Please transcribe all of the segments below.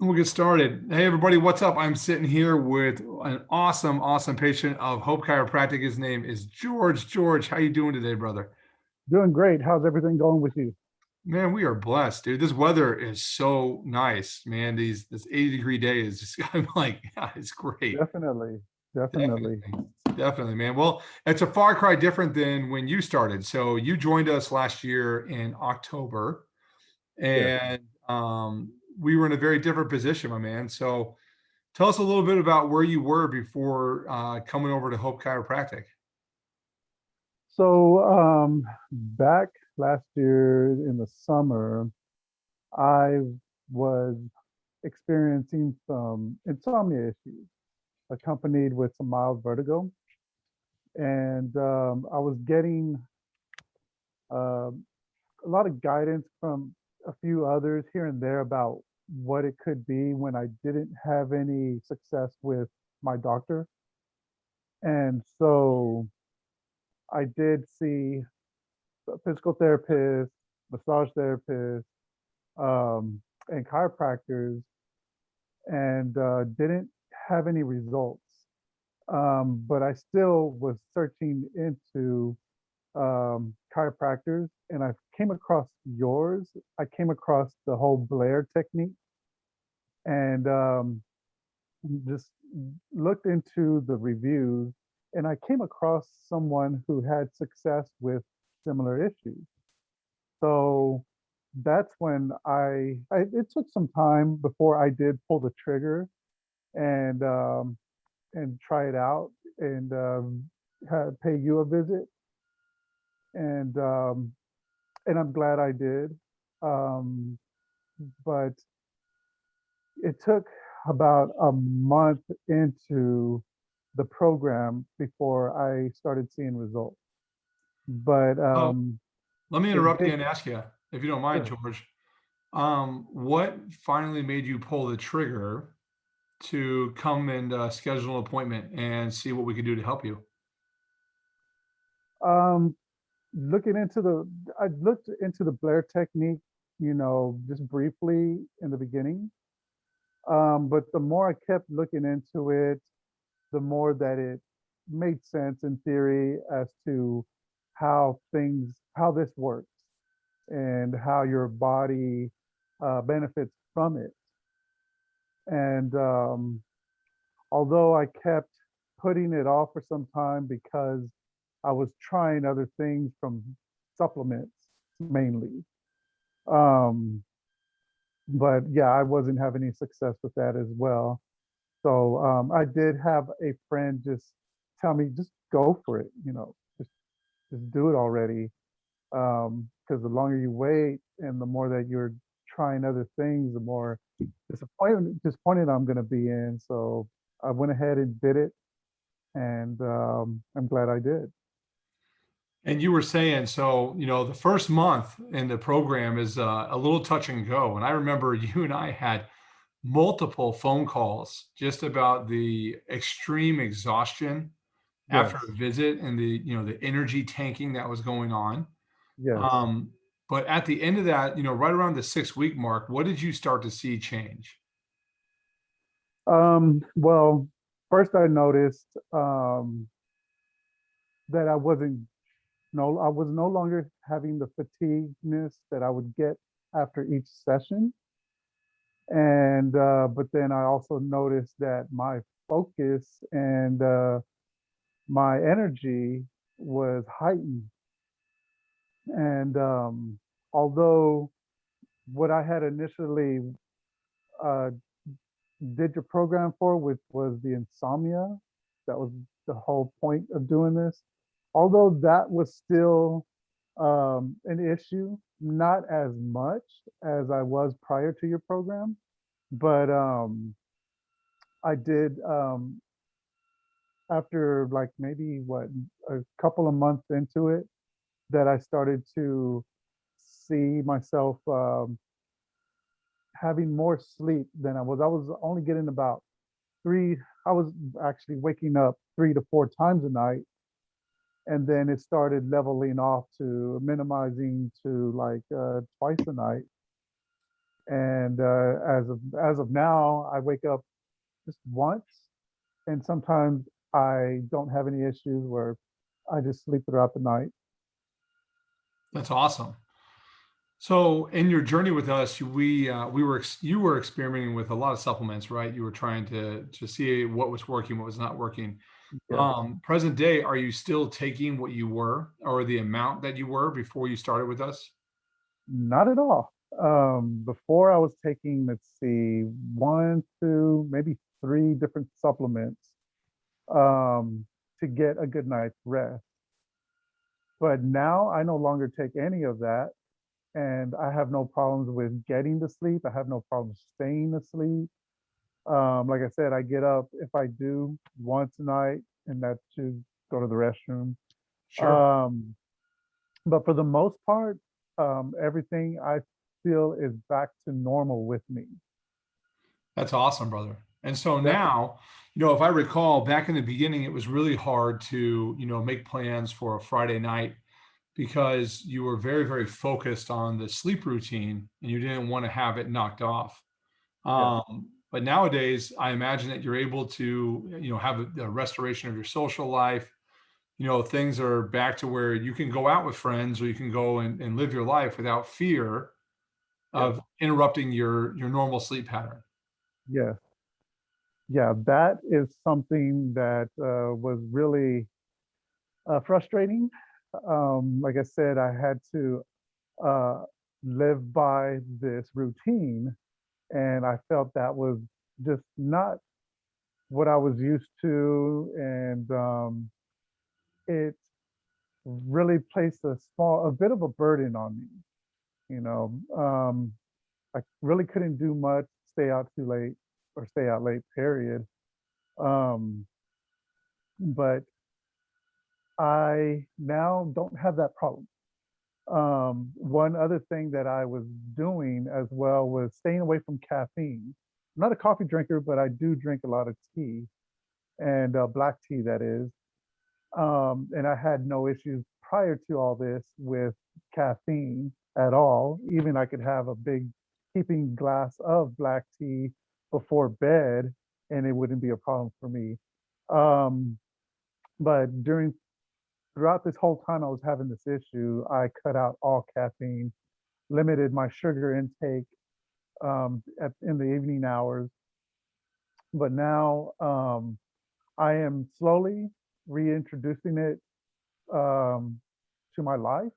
We'll get started. Hey, everybody, what's up? I'm sitting here with an awesome patient of Hope Chiropractic. His name is George. George, how you doing today, brother? Doing great. How's everything going with you? Man, we are blessed, dude. This weather is so nice, man. This 80-degree day is just, I'm like, yeah, it's great. Definitely. Definitely. Definitely. Definitely, man. Well, it's a far cry different than when you started. So you joined us last year in October, Yes. and we were in a very different position, my man. So tell us a little bit about where you were before coming over to Hope Chiropractic. So back last year in the summer, I was experiencing some insomnia issues accompanied with some mild vertigo. And I was getting um a lot of guidance from a few others here and there about what it could be when I didn't have any success with my doctor. And so I did see a physical therapist, massage therapist, and chiropractors, and didn't have any results. But I still was searching into chiropractors, and I came across yours. I came across the whole Blair technique, and just looked into the reviews, and I came across someone who had success with similar issues. So that's when it took some time before I did pull the trigger and try it out and pay you a visit and um, and I'm glad I did. Um, but it took about a month into the program before I started seeing results. But Oh, let me it interrupt you did. and ask you, if you don't mind, Sure. George, what finally made you pull the trigger to come and schedule an appointment and see what we could do to help you? Um, looking into I looked into the Blair technique, just briefly in the beginning. But the more I kept looking into it, the more that it made sense in theory as to how this works and how your body benefits from it. And although I kept putting it off for some time because I was trying other things from supplements mainly. Um, but yeah, I wasn't having any success with that as well. So I did have a friend just tell me, just go for it, just do it already. Because the longer you wait and the more that you're trying other things, the more disappointed I'm going to be in. So I went ahead and did it, and I'm glad I did. And you were saying, so, the first month in the program is a little touch and go. And I remember you and I had multiple phone calls just about the extreme exhaustion after a Yes, visit and the energy tanking that was going on. yes. Um, but at the end of that, right around the 6 week mark, what did you start to see change? Well, first I noticed that I was no longer having the fatigueness that I would get after each session. And but then I also noticed that my focus and my energy was heightened. And although what I had initially uh, did your program for, which was the insomnia, that was the whole point of doing this. Although that was still an issue, not as much as I was prior to your program, but I did after like maybe what a couple of months into it that I started to see myself having more sleep than I was. I was only getting about three. I was actually waking up 3 to 4 times a night, and then it started leveling off to minimizing to like twice a night. And as of now, I wake up just once, and sometimes I don't have any issues where I just sleep throughout the night. That's awesome. So in your journey with us, we were you were experimenting with a lot of supplements, right? You were trying to see what was working, what was not working. Yes, Present day, are you still taking what you were or the amount that you were before you started with us? not at all. Before I was taking, let's see, one, two, maybe three different supplements um, to get a good night's rest. But now I no longer take any of that, and I have no problems with getting to sleep. I have no problem staying asleep. Like I said, I get up if I do once a night, and that's to go to the restroom. Sure. Um, but for the most part, everything I feel is back to normal with me. That's awesome, brother. And so Yep, now, if I recall back in the beginning, it was really hard to, make plans for a Friday night because you were very, very focused on the sleep routine and you didn't want to have it knocked off. yes, But nowadays, I imagine that you're able to, have a restoration of your social life. Things are back to where you can go out with friends or you can go and live your life without fear yes, of interrupting your normal sleep pattern. yes. Yeah, that is something that was really frustrating. Like I said, I had to uh, live by this routine, and I felt that was just not what I was used to, and it really placed a bit of a burden on me. You know, I really couldn't do much, stay out too late, or stay out late. Period. Um, but I now don't have that problem. One other thing that I was doing as well was staying away from caffeine. I'm not a coffee drinker, but I do drink a lot of tea and black tea, that is. And I had no issues prior to all this with caffeine at all. Even I could have a big heaping glass of black tea before bed, and it wouldn't be a problem for me. Um, but throughout this whole time I was having this issue, I cut out all caffeine, limited my sugar intake in the evening hours. But now I am slowly reintroducing it um, to my life.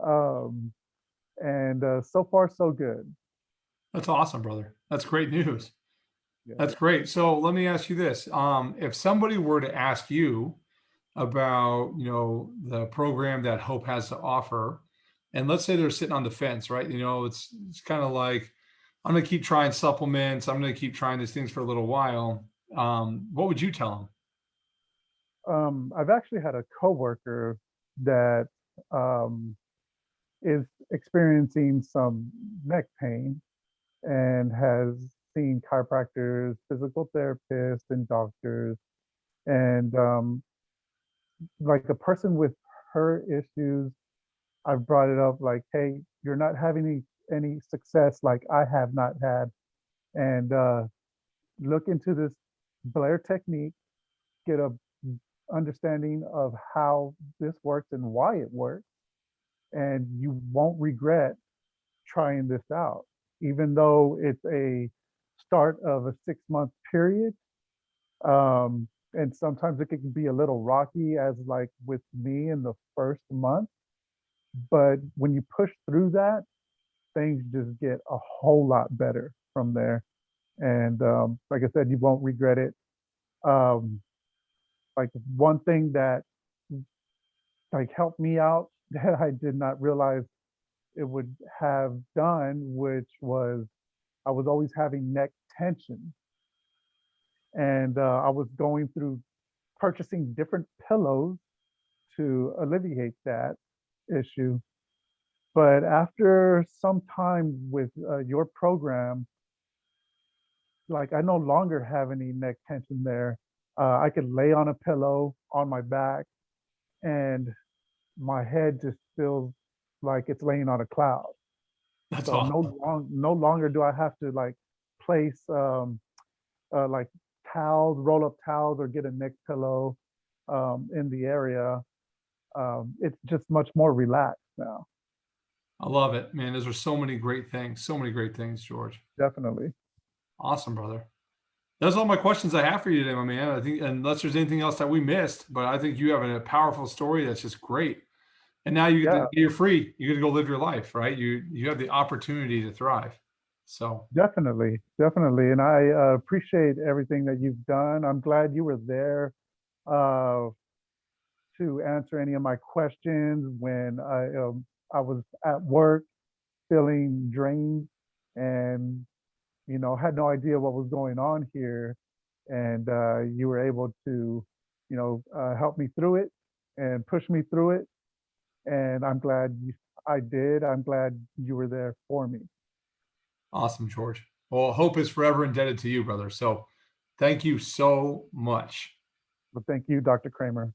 Um, and so far, so good. That's awesome, brother. That's great news. Yeah. That's great. So let me ask you this. If somebody were to ask you about, the program that Hope has to offer, and let's say they're sitting on the fence, right? It's kind of like, I'm going to keep trying supplements. I'm going to keep trying these things for a little while. What would you tell them? I've actually had a coworker that um, is experiencing some neck pain and has seen chiropractors, physical therapists, and doctors. And like a person with her issues, I've brought it up like, hey, you're not having any success like I have not had. And look into this Blair technique, get a understanding of how this works and why it works, and you won't regret trying this out. Even though it's a start of a 6 month period, and sometimes it can be a little rocky, as like with me in the first month. But when you push through that, things just get a whole lot better from there. And like I said, you won't regret it. Um, like one thing that like helped me out that I did not realize it would have done, which was I was always having neck tension, and I was going through purchasing different pillows to alleviate that issue. But after some time with your program, like I no longer have any neck tension there. I could lay on a pillow on my back, and my head just feels like it's laying on a cloud. That's So awesome. no longer do I have to like place like towels, roll up towels, or get a neck pillow in the area. It's just much more relaxed now. I love it, man. Those are so many great things. So many great things, George. Definitely. Awesome, brother. That's all my questions I have for you today, my man. I think unless there's anything else that we missed, but I think you have a powerful story that's just great. And now Yeah, you're free. You get to go live your life, right? You have the opportunity to thrive. So definitely, definitely. And I appreciate everything that you've done. I'm glad you were there uh, to answer any of my questions when I was at work feeling drained and had no idea what was going on here. And you were able to, help me through it and push me through it. And I did. I'm glad you were there for me. awesome, George. Well, hope is forever indebted to you, brother. So thank you so much. But thank you, Dr. Kramer.